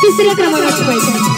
तिसऱ्या क्रमांकाची पैठणी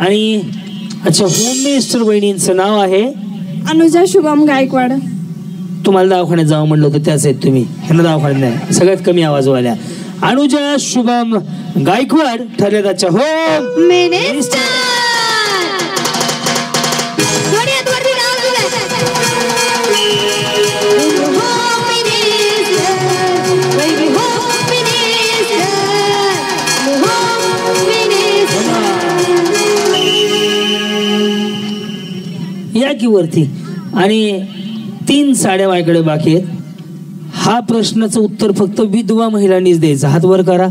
आणि अच्छा होम मिनिस्टर वहिनींचं नाव आहे अनुजा शुभम गायकवाड. तुम्हाला दवाखान्यात जावं म्हणलं होतं त्याच आहेत तुम्ही, ह्यांना दवाखान्यात नाही. सगळ्यात कमी आवाजवाल्या अनुजा शुभम गायकवाड ठरले त्याच्या होम मिनिस्टर. या की वरती. आणि 3 साड्या माझ्याकडे बाकी आहेत. हा प्रश्नाचं उत्तर फक्त विधवा महिलांनीच द्यायचं. हात वर करा.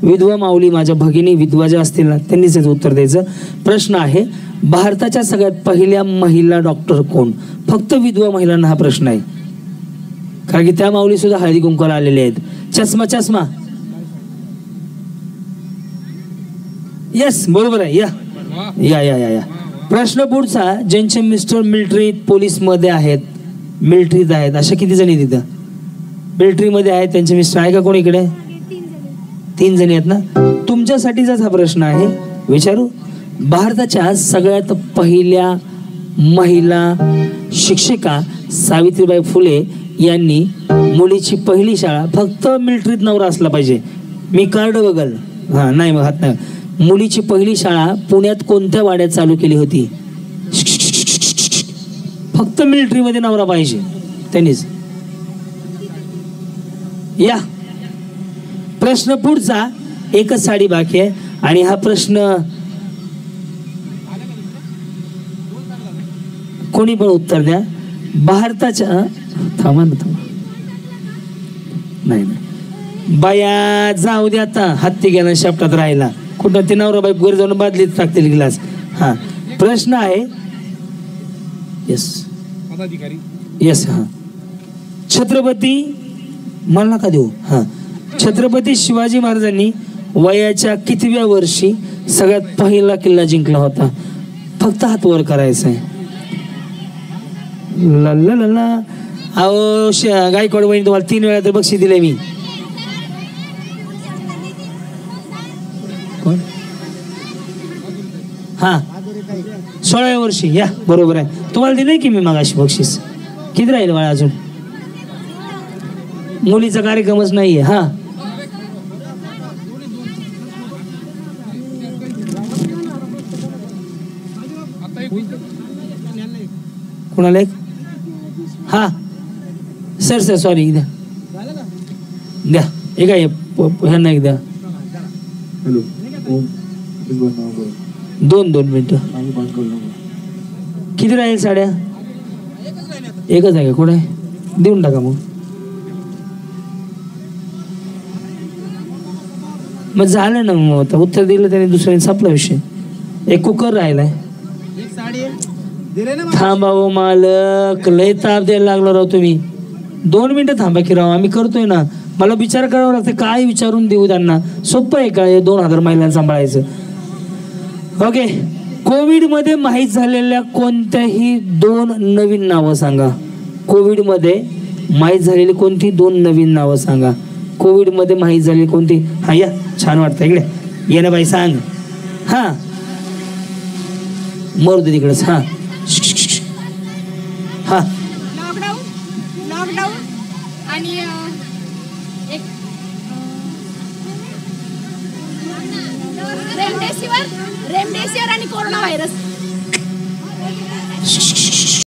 विधवा माऊली माझ्या भगिनी विधवा ज्या असतील ना त्यांनीच उत्तर द्यायचं. प्रश्न आहे भारताच्या सगळ्यात पहिल्या महिला डॉक्टर कोण? फक्त विधवा महिलांना हा प्रश्न आहे, कारण की त्या माऊली सुद्धा हळदी कुंकवाला आलेल्या आहेत. चष्मा चष्मा येस बरोबर आहे. या या या या या प्रश्न पुढचा. ज्यांचे मिस्टर मिलिटरीत पोलीस मध्ये आहेत, मिलिटरीत आहेत, अशा किती जणी तिथं मिलिटरी मध्ये आहेत? त्यांचे मिस्टर आहे का कोण इकडे? 3 जणी आहेत ना. तुमच्यासाठीचाच हा प्रश्न आहे, विचारू. भारताच्या सगळ्यात पहिल्या महिला शिक्षिका सावित्रीबाई फुले यांनी मुलीची पहिली शाळा, फक्त मिलिटरीत नवरा असला पाहिजे, मी कार्ड बघल हा नाही मग हात नाही. मुलीची पहिली शाळा पुण्यात कोणत्या वाड्यात चालू केली होती? फक्त मिलिटरी मध्ये नवरा पाहिजे त्यांनीच. या प्रश्न पुढचा. एकच साडी बाकी आहे आणि हा प्रश्न कोणी पण उत्तर द्या. भारताच्या थांबा ना थांबा नाही बाया जाऊ द्या आता. हत्ती गेला शेपटात राहिला कुठं ते नवरा बाई वर जाऊन बादलीत टाकतील ग्लास. हा प्रश्न आहे येस येस हा छत्रपती मला नका देऊ. हा छत्रपती शिवाजी महाराजांनी वयाच्या कितव्या वर्षी सगळ्यात पहिला किल्ला जिंकला होता? फक्त हात वर करायचा आहे. लल्ला अहो गायकवाड वहिनी तुम्हाला 3 वेळा तर बक्षीस दिले मी. कोण? हा 16व्या वर्षी. या बरोबर आहे. तुम्हाला दिलंय की मी मागाशी बक्षीस. किती राहील बाळा अजून? मुलीचा कार्यक्रमच नाहीये. हा कोणाला एक हा सर सर सॉरी द्या द्या एक आहे ह्यांना एक द्या दोन मिनिटं किती राहील साड्या एकच आहे का कुठे देऊन टाका मग झालं ना मग आता उत्तर दिलं त्याने दुसऱ्याने संपला विषय एक कुकर राहिलाय थांबा हो मालक लय ताप द्यायला लागलो राव तुम्ही 2 मिनिटं थांबा की राव आम्ही करतोय ना मला विचार करावा लागतं काय विचारून देऊ त्यांना सोपं आहे का हे 2000 महिलांना सांभाळायचं ओके कोविडमध्ये माहीत झालेल्या कोणत्याही 2 नवीन नावं सांगा कोविडमध्ये माहीत झालेली कोणती 2 नवीन नावं सांगा कोविडमध्ये माहीत झालेली कोणती हा या छान वाटतं इकडे ये ना बाई सांग हा मरू दे तिकडेच हा हा लॉकडाऊन आणि एक रेमडेसिविर आणि कोरोना व्हायरस